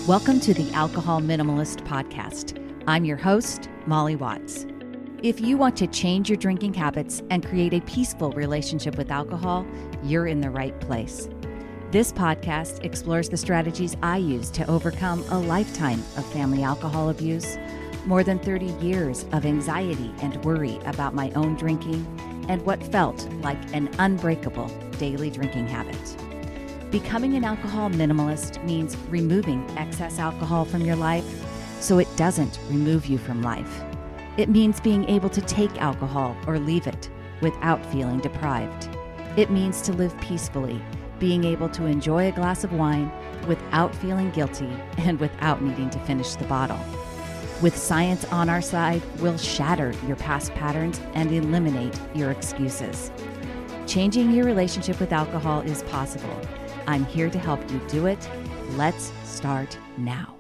Welcome to the Alcohol Minimalist Podcast. I'm your host, Molly Watts. If you want to change your drinking habits and create a peaceful relationship with alcohol, you're in the right place. This podcast explores the strategies I use to overcome a lifetime of family alcohol abuse, more than 30 years of anxiety and worry about my own drinking, and what felt like an unbreakable daily drinking habit. Becoming an alcohol minimalist means removing excess alcohol from your life so it doesn't remove you from life. It means being able to take alcohol or leave it without feeling deprived. It means to live peacefully, being able to enjoy a glass of wine without feeling guilty and without needing to finish the bottle. With science on our side, we'll shatter your past patterns and eliminate your excuses. Changing your relationship with alcohol is possible. I'm here to help you do it. Let's start now.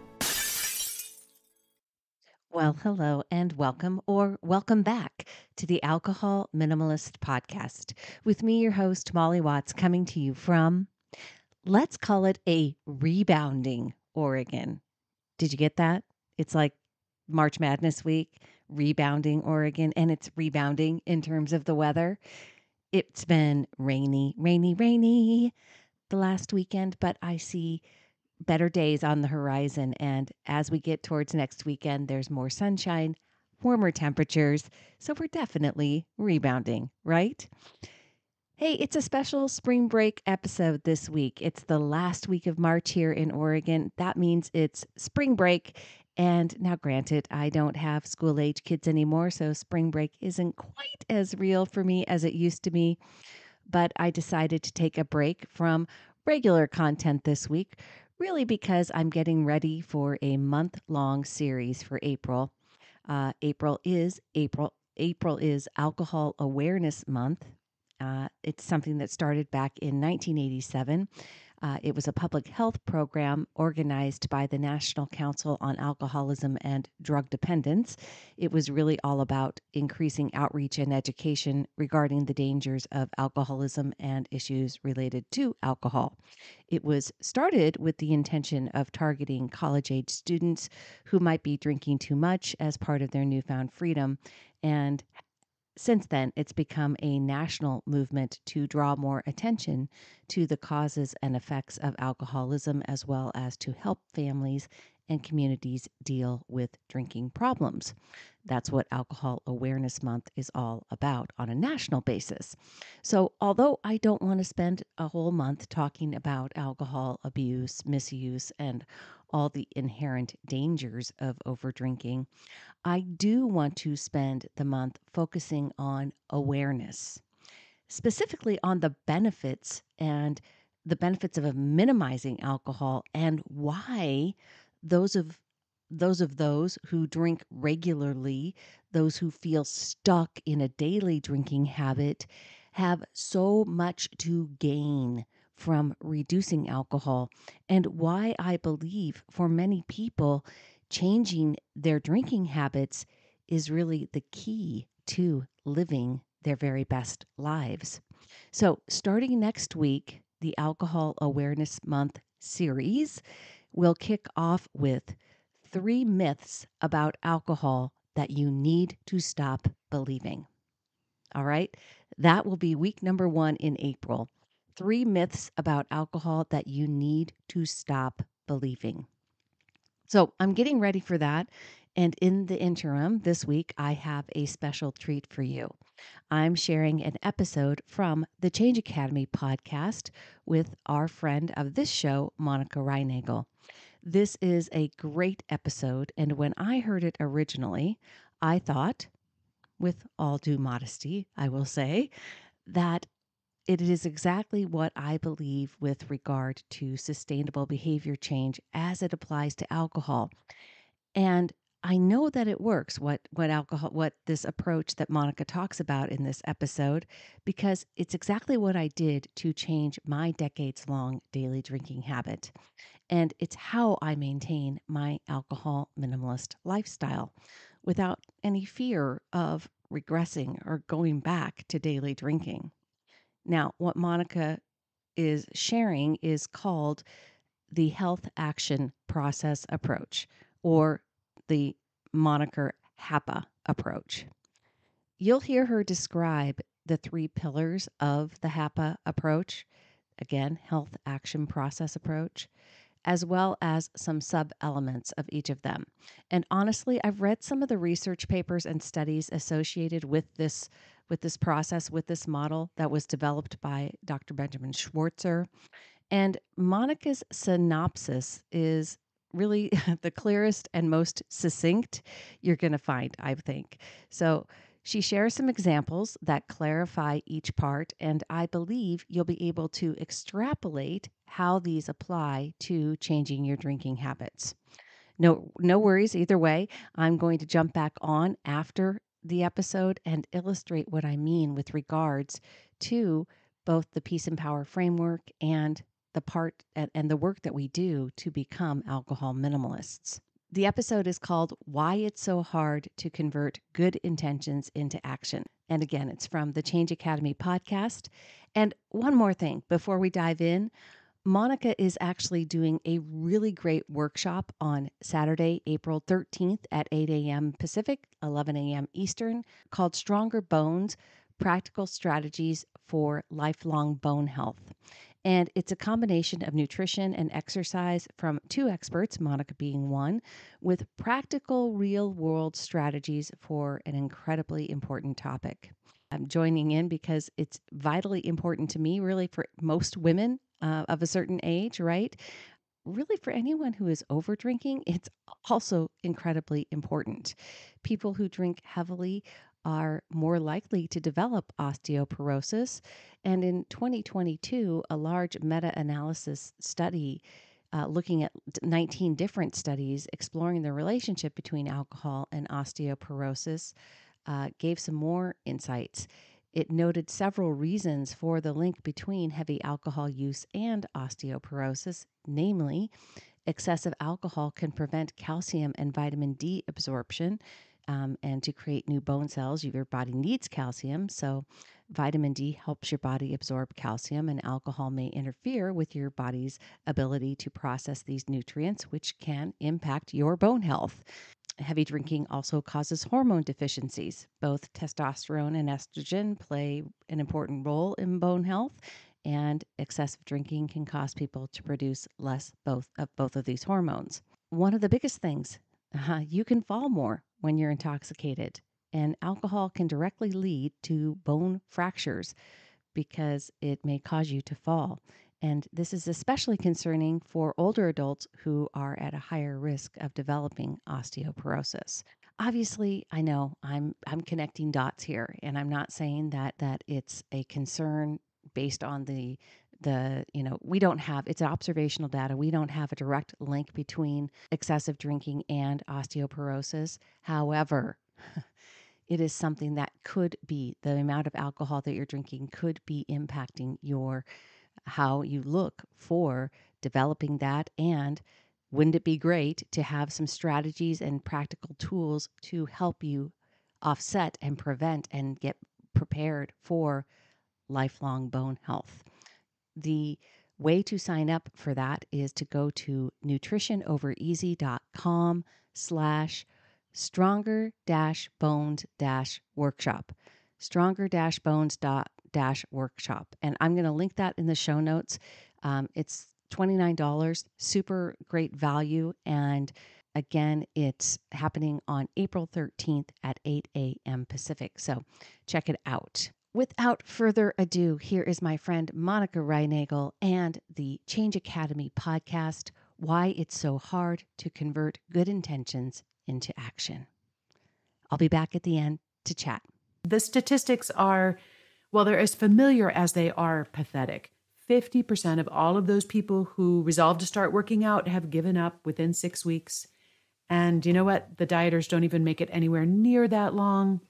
Well, hello and welcome or welcome back to the Alcohol Minimalist Podcast with me, your host, Molly Watts, coming to you from, let's call it a rebounding Oregon. Did you get that? It's like March Madness week, rebounding Oregon, and it's rebounding in terms of the weather. It's been rainy the last weekend, but I see better days on the horizon. And as we get towards next weekend, there's more sunshine, warmer temperatures. So we're definitely rebounding, right? Hey, it's a special spring break episode this week. It's the last week of March here in Oregon. That means it's spring break. And now, granted, I don't have school-age kids anymore, so spring break isn't quite as real for me as it used to be. But I decided to take a break from regular content this week, really because I'm getting ready for a month-long series for April. April is Alcohol Awareness Month. It's something that started back in 1987. It was a public health program organized by the National Council on Alcoholism and Drug Dependence. It was really all about increasing outreach and education regarding the dangers of alcoholism and issues related to alcohol. It was started with the intention of targeting college-age students who might be drinking too much as part of their newfound freedom, and since then, it's become a national movement to draw more attention to the causes and effects of alcoholism, as well as to help families and communities deal with drinking problems. That's what Alcohol Awareness Month is all about on a national basis. So, although I don't want to spend a whole month talking about alcohol abuse, misuse, and all the inherent dangers of overdrinking, I do want to spend the month focusing on awareness, specifically on the benefits of minimizing alcohol and why those of those who drink regularly, those who feel stuck in a daily drinking habit, have so much to gain from reducing alcohol, and why I believe for many people changing their drinking habits is really the key to living their very best lives. So, starting next week, the Alcohol Awareness Month series will kick off with 3 myths about alcohol that you need to stop believing. All right? That will be week number 1 in April. 3 myths about alcohol that you need to stop believing. So I'm getting ready for that. And in the interim, this week, I have a special treat for you. I'm sharing an episode from the Change Academy podcast with our friend of this show, Monica Reinagel. This is a great episode. And when I heard it originally, I thought, with all due modesty, I will say, that it is exactly what I believe with regard to sustainable behavior change as it applies to alcohol. And I know that it works, what this approach that Monica talks about in this episode, because it's exactly what I did to change my decades-long daily drinking habit. And it's how I maintain my alcohol minimalist lifestyle without any fear of regressing or going back to daily drinking. Now, what Monica is sharing is called the health action process approach, or the moniker HAPA approach. You'll hear her describe the 3 pillars of the HAPA approach, again, health action process approach, as well as some sub-elements of each of them. And honestly, I've read some of the research papers and studies associated with this process, with this model that was developed by Dr. Benjamin Schwartzer. And Monica's synopsis is really the clearest and most succinct you're going to find, I think. So she shares some examples that clarify each part, and I believe you'll be able to extrapolate how these apply to changing your drinking habits. No worries either way. I'm going to jump back on after the episode and illustrate what I mean with regards to both the Peace and Power framework and the part and the work that we do to become alcohol minimalists. The episode is called Why It's So Hard to Convert Good Intentions into Action. And again, it's from the Change Academy podcast. And one more thing before we dive in, Monica is actually doing a really great workshop on Saturday, April 13th at 8 a.m. Pacific, 11 a.m. Eastern, called Stronger Bones, Practical Strategies for Lifelong Bone Health. And it's a combination of nutrition and exercise from 2 experts, Monica being one, with practical real-world strategies for an incredibly important topic. I'm joining in because it's vitally important to me, really for most women of a certain age, right? Really for anyone who is over drinking, it's also incredibly important. People who drink heavily are more likely to develop osteoporosis. And in 2022, a large meta-analysis study looking at 19 different studies exploring the relationship between alcohol and osteoporosis gave some more insights. It noted several reasons for the link between heavy alcohol use and osteoporosis, namely, excessive alcohol can prevent calcium and vitamin D absorption. And to create new bone cells, your body needs calcium. So vitamin D helps your body absorb calcium, and alcohol may interfere with your body's ability to process these nutrients, which can impact your bone health. Heavy drinking also causes hormone deficiencies. Both testosterone and estrogen play an important role in bone health, and excessive drinking can cause people to produce less both of these hormones. One of the biggest things, you can fall more when you're intoxicated, and alcohol can directly lead to bone fractures because it may cause you to fall. And this is especially concerning for older adults who are at a higher risk of developing osteoporosis. Obviously, I know I'm connecting dots here, and I'm not saying that it's a concern based on we don't have, it's observational data. We don't have a direct link between excessive drinking and osteoporosis. However, it is something that could be, the amount of alcohol that you're drinking could be impacting how you look for developing that. And wouldn't it be great to have some strategies and practical tools to help you offset and prevent and get prepared for lifelong bone health? The way to sign up for that is to go to nutritionovereasy.com/stronger-bones-workshop. Stronger-bones-workshop. And I'm going to link that in the show notes. It's $29, super great value. And again, it's happening on April 13th at 8 a.m. Pacific. So check it out. Without further ado, here is my friend Monica Reinagel and the Change Academy podcast, Why It's So Hard to Convert Good Intentions into Action. I'll be back at the end to chat. The statistics are, well, they're as familiar as they are pathetic. 50% of all of those people who resolve to start working out have given up within 6 weeks. And you know what? The dieters don't even make it anywhere near that long.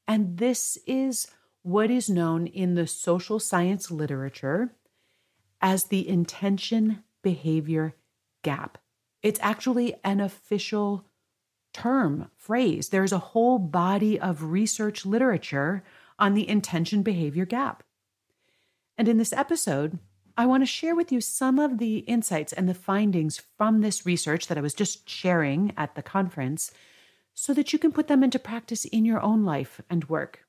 And this is what is known in the social science literature as the intention behavior gap. It's actually an official term, phrase. There's a whole body of research literature on the intention behavior gap. And in this episode, I want to share with you some of the insights and the findings from this research that I was just sharing at the conference so that you can put them into practice in your own life and work.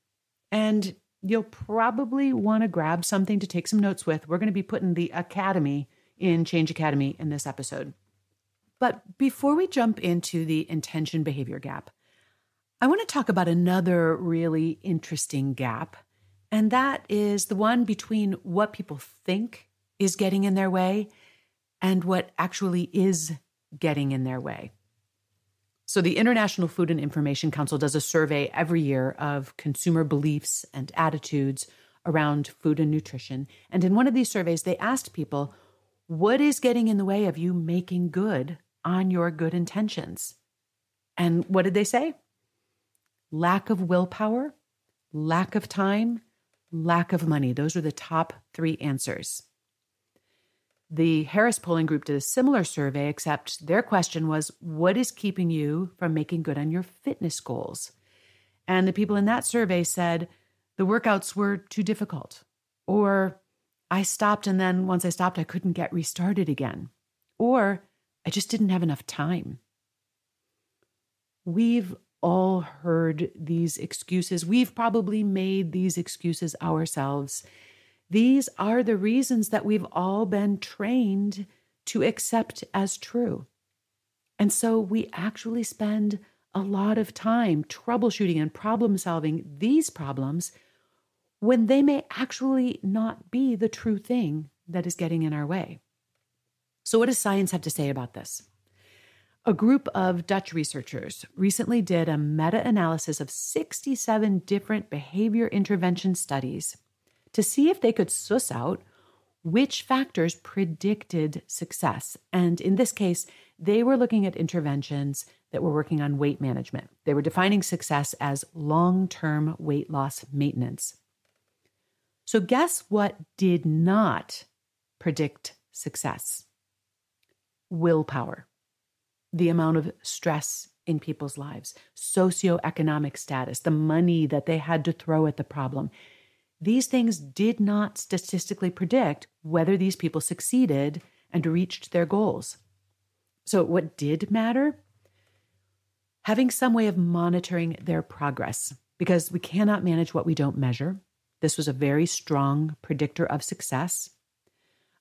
And you'll probably want to grab something to take some notes with. We're going to be putting the Academy in Change Academy in this episode. But before we jump into the intention behavior gap, I want to talk about another really interesting gap, and that is the one between what people think is getting in their way and what actually is getting in their way. So the International Food and Information Council does a survey every year of consumer beliefs and attitudes around food and nutrition. And in one of these surveys, they asked people, what is getting in the way of you making good on your good intentions? And what did they say? Lack of willpower, lack of time, lack of money. Those are the top 3 answers. The Harris Polling Group did a similar survey, except their question was, what is keeping you from making good on your fitness goals? And the people in that survey said, the workouts were too difficult, or I stopped and then once I stopped, I couldn't get restarted again, or I just didn't have enough time. We've all heard these excuses. We've probably made these excuses ourselves. These are the reasons that we've all been trained to accept as true. And so we actually spend a lot of time troubleshooting and problem solving these problems when they may actually not be the true thing that is getting in our way. So what does science have to say about this? A group of Dutch researchers recently did a meta-analysis of 67 different behavior intervention studies to see if they could suss out which factors predicted success. And in this case, they were looking at interventions that were working on weight management. They were defining success as long-term weight loss maintenance. So guess what did not predict success? Willpower, the amount of stress in people's lives, socioeconomic status, the money that they had to throw at the problem. These things did not statistically predict whether these people succeeded and reached their goals. So what did matter? Having some way of monitoring their progress, because we cannot manage what we don't measure. This was a very strong predictor of success.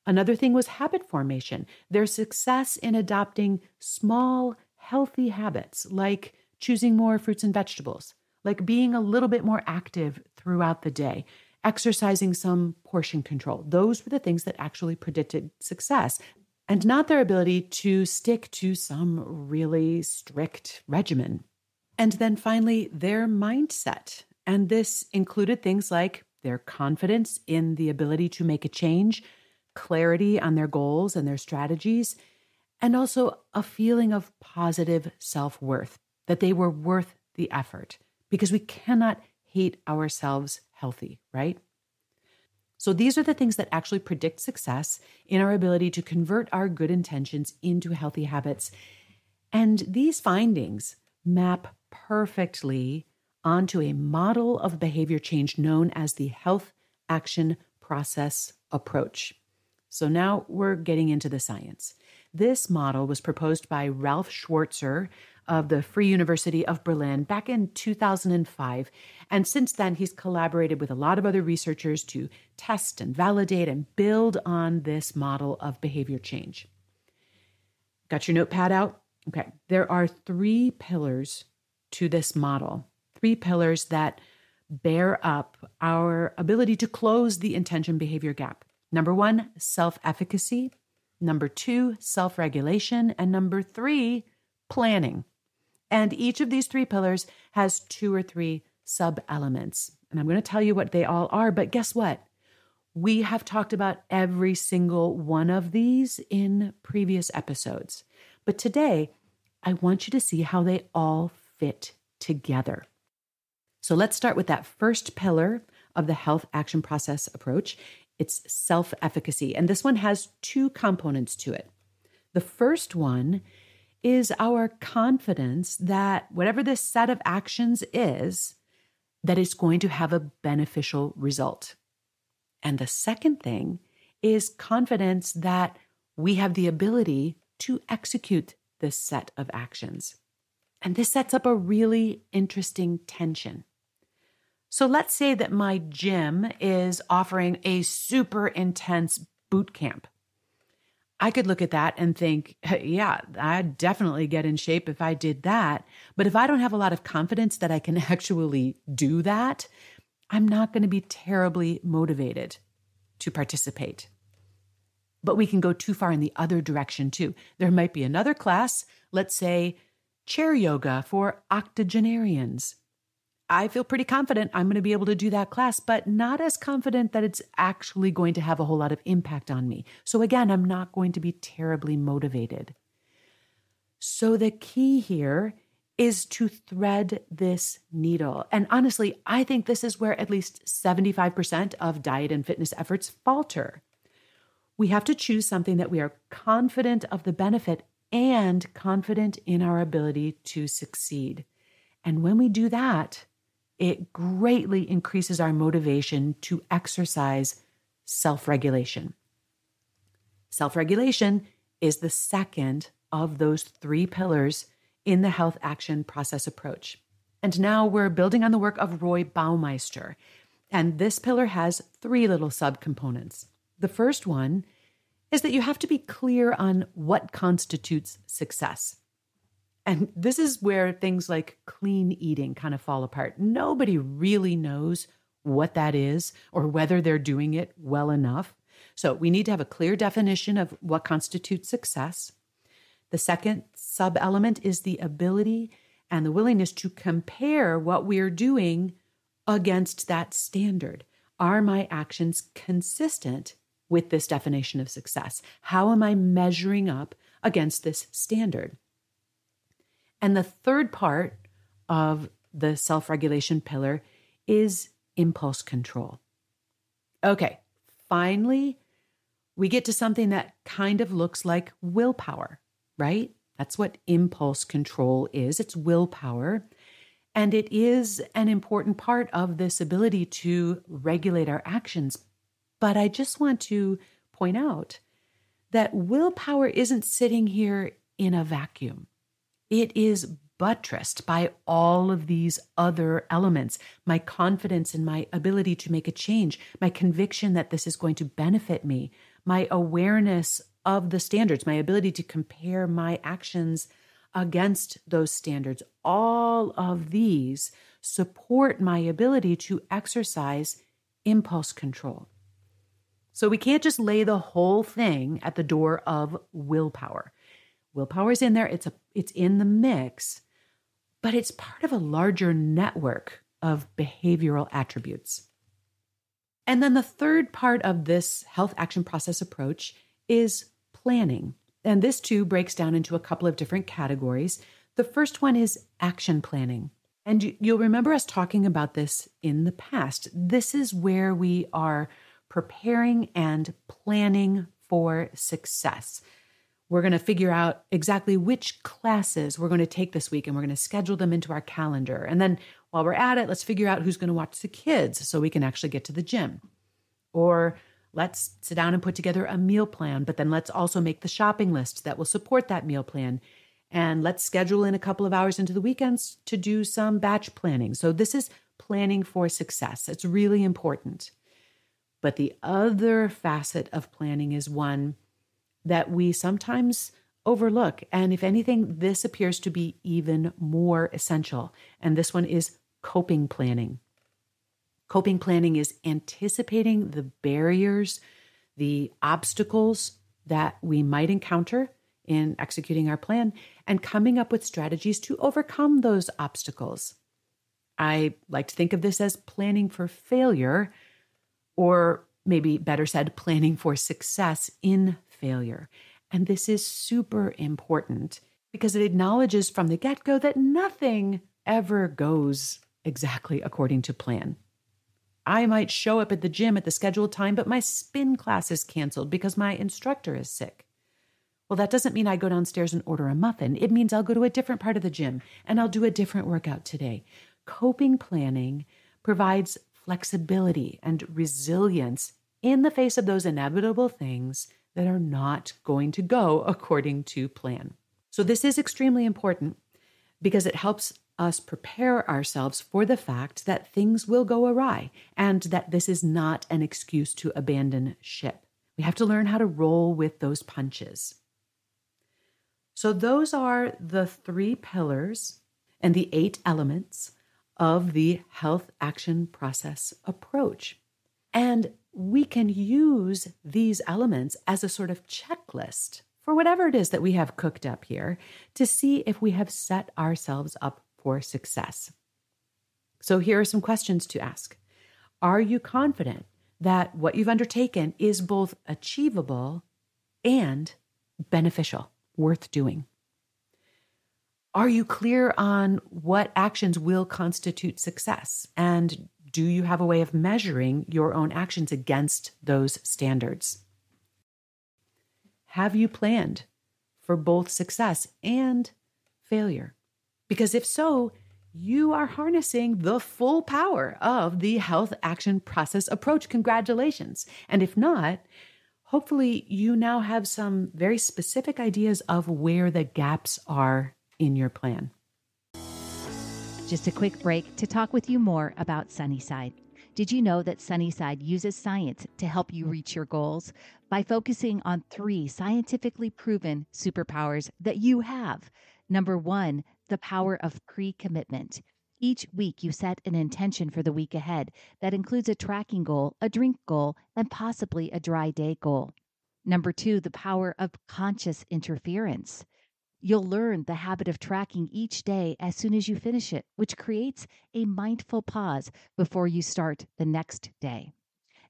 Another thing was habit formation, their success in adopting small, healthy habits, like choosing more fruits and vegetables, like being a little bit more active throughout the day, exercising some portion control. Those were the things that actually predicted success, and not their ability to stick to some really strict regimen. And then finally, their mindset. And this included things like their confidence in the ability to make a change, clarity on their goals and their strategies, and also a feeling of positive self-worth, that they were worth the effort, because we cannot hate ourselves healthy, right? So these are the things that actually predict success in our ability to convert our good intentions into healthy habits. And these findings map perfectly onto a model of behavior change known as the Health Action Process approach. So now we're getting into the science. This model was proposed by Ralph Schwarzer of the Free University of Berlin back in 2005. And since then, he's collaborated with a lot of other researchers to test and validate and build on this model of behavior change. Got your notepad out? Okay. There are 3 pillars to this model, 3 pillars that bear up our ability to close the intention behavior gap. Number 1, self-efficacy. Number 2, self-regulation. And number 3, planning. And each of these 3 pillars has 2 or 3 sub-elements. And I'm going to tell you what they all are, but guess what? We have talked about every single one of these in previous episodes. But today, I want you to see how they all fit together. So let's start with that first pillar of the Health Action Process approach. It's self-efficacy. And this one has 2 components to it. The first one is our confidence that whatever this set of actions is, that it's going to have a beneficial result. And the second thing is confidence that we have the ability to execute this set of actions. And this sets up a really interesting tension. So let's say that my gym is offering a super intense boot camp. I could look at that and think, yeah, I'd definitely get in shape if I did that. But if I don't have a lot of confidence that I can actually do that, I'm not going to be terribly motivated to participate. But we can go too far in the other direction too. There might be another class, let's say chair yoga for octogenarians. I feel pretty confident I'm going to be able to do that class, but not as confident that it's actually going to have a whole lot of impact on me. So again, I'm not going to be terribly motivated. So the key here is to thread this needle. And honestly, I think this is where at least 75% of diet and fitness efforts falter. We have to choose something that we are confident of the benefit and confident in our ability to succeed. And when we do that, it greatly increases our motivation to exercise self-regulation. Self-regulation is the second of those 3 pillars in the health action process approach. And now we're building on the work of Roy Baumeister. And this pillar has 3 little subcomponents. The first one is that you have to be clear on what constitutes success. And this is where things like clean eating kind of fall apart. Nobody really knows what that is or whether they're doing it well enough. So we need to have a clear definition of what constitutes success. The second sub-element is the ability and the willingness to compare what we're doing against that standard. Are my actions consistent with this definition of success? How am I measuring up against this standard? And the third part of the self-regulation pillar is impulse control. Okay, finally, we get to something that kind of looks like willpower, right? That's what impulse control is. It's willpower. And it is an important part of this ability to regulate our actions. But I just want to point out that willpower isn't sitting here in a vacuum. It is buttressed by all of these other elements. My confidence in my ability to make a change, my conviction that this is going to benefit me, my awareness of the standards, my ability to compare my actions against those standards. All of these support my ability to exercise impulse control. So we can't just lay the whole thing at the door of willpower. Willpower is in there, it's in the mix, but it's part of a larger network of behavioral attributes. And then the third part of this health action process approach is planning. And this too breaks down into a couple of different categories. The first one is action planning. And you'll remember us talking about this in the past. This is where we are preparing and planning for success. We're going to figure out exactly which classes we're going to take this week, and we're going to schedule them into our calendar. And then while we're at it, let's figure out who's going to watch the kids so we can actually get to the gym. Or let's sit down and put together a meal plan, but then let's also make the shopping list that will support that meal plan. And let's schedule in a couple of hours into the weekends to do some batch planning. So this is planning for success. It's really important. But the other facet of planning is one that we sometimes overlook. And if anything, this appears to be even more essential. And this one is coping planning. Coping planning is anticipating the barriers, the obstacles that we might encounter in executing our plan and coming up with strategies to overcome those obstacles. I like to think of this as planning for failure, or maybe better said, planning for success in failure. And this is super important because it acknowledges from the get-go that nothing ever goes exactly according to plan. I might show up at the gym at the scheduled time, but my spin class is canceled because my instructor is sick. Well, that doesn't mean I go downstairs and order a muffin. It means I'll go to a different part of the gym and I'll do a different workout today. Coping planning provides flexibility and resilience in the face of those inevitable things that are not going to go according to plan. So, this is extremely important because it helps us prepare ourselves for the fact that things will go awry and that this is not an excuse to abandon ship. We have to learn how to roll with those punches. So, those are the 3 pillars and the 8 elements of the health action process approach. And we can use these elements as a sort of checklist for whatever it is that we have cooked up here to see if we have set ourselves up for success. So here are some questions to ask. Are you confident that what you've undertaken is both achievable and beneficial, worth doing? Are you clear on what actions will constitute success? And do you have a way of measuring your own actions against those standards? Have you planned for both success and failure? Because if so, you are harnessing the full power of the health action process approach. Congratulations. And if not, hopefully you now have some very specific ideas of where the gaps are in your plan. Just a quick break to talk with you more about Sunnyside. Did you know that Sunnyside uses science to help you reach your goals by focusing on 3 scientifically proven superpowers that you have? Number 1, the power of pre-commitment. Each week you set an intention for the week ahead that includes a tracking goal, a drink goal, and possibly a dry day goal. Number 2, the power of conscious interference. You'll learn the habit of tracking each day as soon as you finish it, which creates a mindful pause before you start the next day.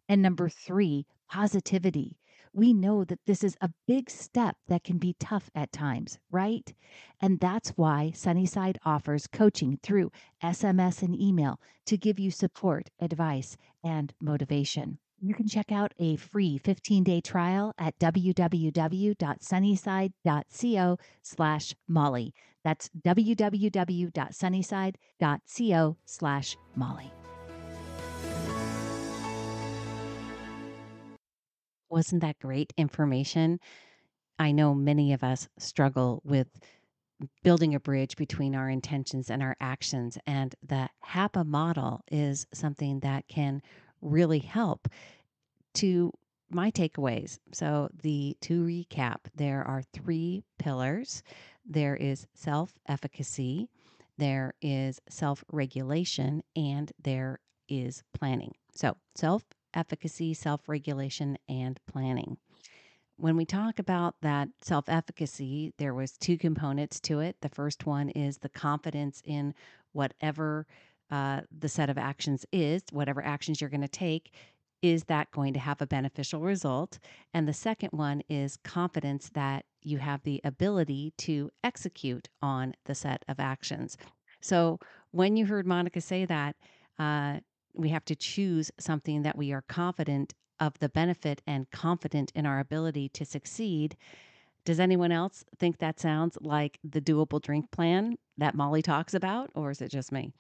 And number 3, positivity. We know that this is a big step that can be tough at times, right? And that's why Sunnyside offers coaching through SMS and email to give you support, advice, and motivation. You can check out a free 15-day trial at www.sunnyside.co/Molly. That's www.sunnyside.co/Molly. Wasn't that great information? I know many of us struggle with building a bridge between our intentions and our actions, and the HAPA model is something that can really help. To my takeaways. So, to recap, there are 3 pillars. There is self-efficacy, there is self-regulation, and there is planning. So, self-efficacy, self-regulation, and planning. When we talk about that self-efficacy, there was 2 components to it. The first one is the confidence in whatever the set of actions is, whatever actions you're going to take. Is that going to have a beneficial result? And the second one is confidence that you have the ability to execute on the set of actions. So when you heard Monica say that, we have to choose something that we are confident of the benefit and confident in our ability to succeed. Does anyone else think that sounds like the doable drink plan that Molly talks about, or is it just me?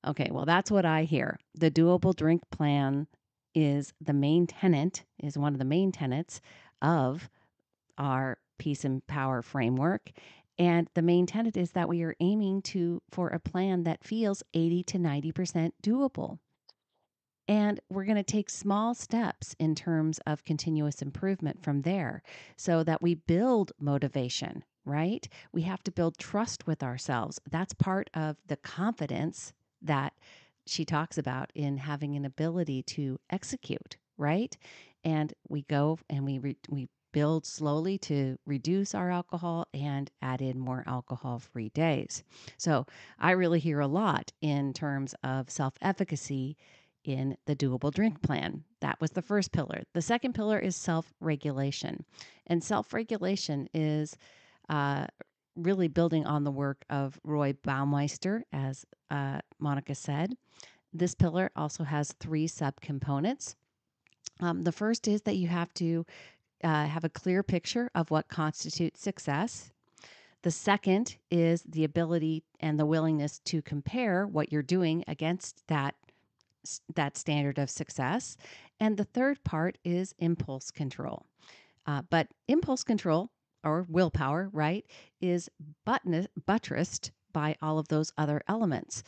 Okay, well, that's what I hear. The doable drink plan is one of the main tenets of our peace and power framework. And the main tenet is that we are aiming for a plan that feels 80 to 90% doable. And we're going to take small steps in terms of continuous improvement from there so that we build motivation, right? We have to build trust with ourselves. That's part of the confidence that she talks about in having an ability to execute, right? And we go and we build slowly to reduce our alcohol and add in more alcohol-free days. So I really hear a lot in terms of self-efficacy in the doable drink plan. That was the first pillar. The second pillar is self-regulation. And self-regulation is really building on the work of Roy Baumeister, as Monica said. This pillar also has 3 subcomponents. The first is that you have to have a clear picture of what constitutes success. The second is the ability and the willingness to compare what you're doing against that that standard of success. And the third part is impulse control. But impulse control or willpower, right, is buttressed by all of those other elements.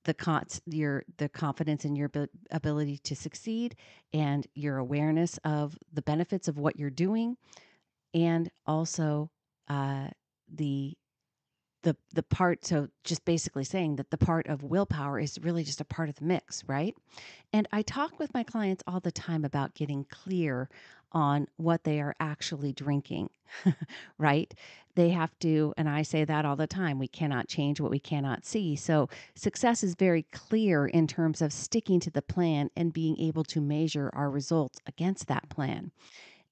The confidence in your ability to succeed, and your awareness of the benefits of what you're doing, and also the the part. So just basically saying that the part of willpower is really just a part of the mix, right? And I talk with my clients all the time about getting clear on what they are actually drinking, right? They have to, and I say that all the time, we cannot change what we cannot see. So success is very clear in terms of sticking to the plan and being able to measure our results against that plan.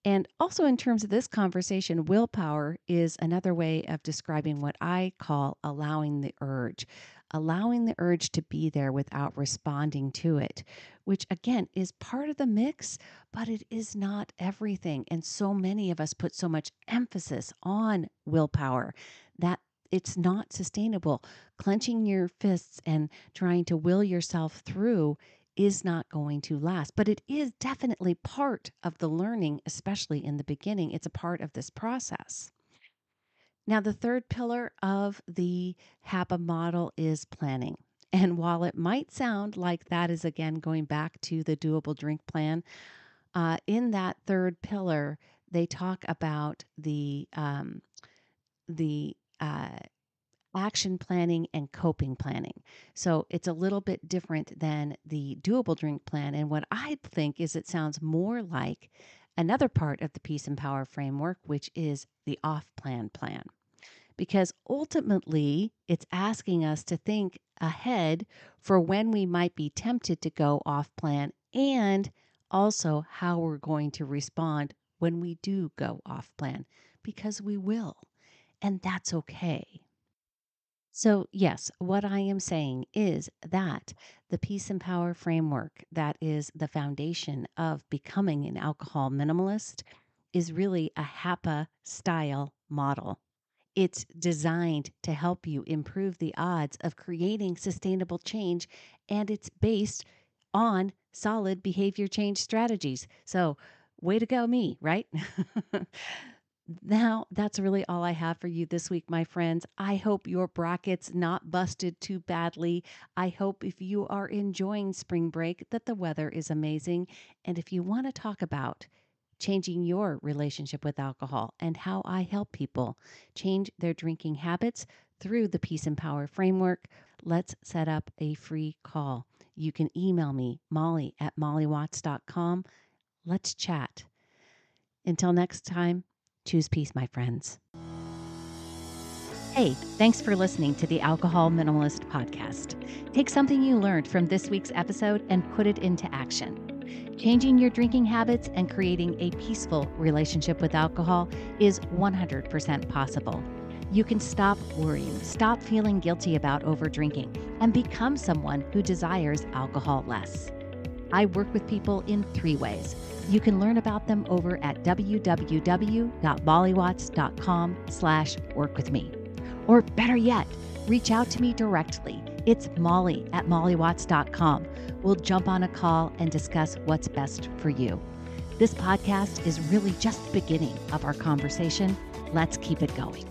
And also, in terms of this conversation, willpower is another way of describing what I call allowing the urge to be there without responding to it, which again is part of the mix, but it is not everything. And so many of us put so much emphasis on willpower that it's not sustainable. Clenching your fists and trying to will yourself through is not going to last, but it is definitely part of the learning, especially in the beginning. It's a part of this process. Now, the third pillar of the HAPA model is planning. And while it might sound like that is again going back to the doable drink plan, in that third pillar, they talk about the action planning and coping planning. So it's a little bit different than the doable drink plan. And what I think is it sounds more like another part of the Peace and Power framework, which is the off plan plan. Because ultimately, it's asking us to think ahead for when we might be tempted to go off plan, and also how we're going to respond when we do go off plan, because we will. And that's okay. So, yes, what I am saying is that the Peace and Power framework, that is the foundation of becoming an alcohol minimalist, is really a HAPA style model. It's designed to help you improve the odds of creating sustainable change, and it's based on solid behavior change strategies. So, way to go, me, right? Now, that's really all I have for you this week, my friends. I hope your brackets not busted too badly. I hope if you are enjoying spring break that the weather is amazing. And if you want to talk about changing your relationship with alcohol and how I help people change their drinking habits through the Peace and Power framework, let's set up a free call. You can email me, molly@mollywatts.com. Let's chat. Until next time, choose peace, my friends. Hey, thanks for listening to the Alcohol Minimalist Podcast. Take something you learned from this week's episode and put it into action. Changing your drinking habits and creating a peaceful relationship with alcohol is 100% possible. You can stop worrying, stop feeling guilty about overdrinking, and become someone who desires alcohol less. I work with people in 3 ways. You can learn about them over at www.mollywatts.com/workwithme. Or better yet, reach out to me directly. It's molly@mollywatts.com. We'll jump on a call and discuss what's best for you. This podcast is really just the beginning of our conversation. Let's keep it going.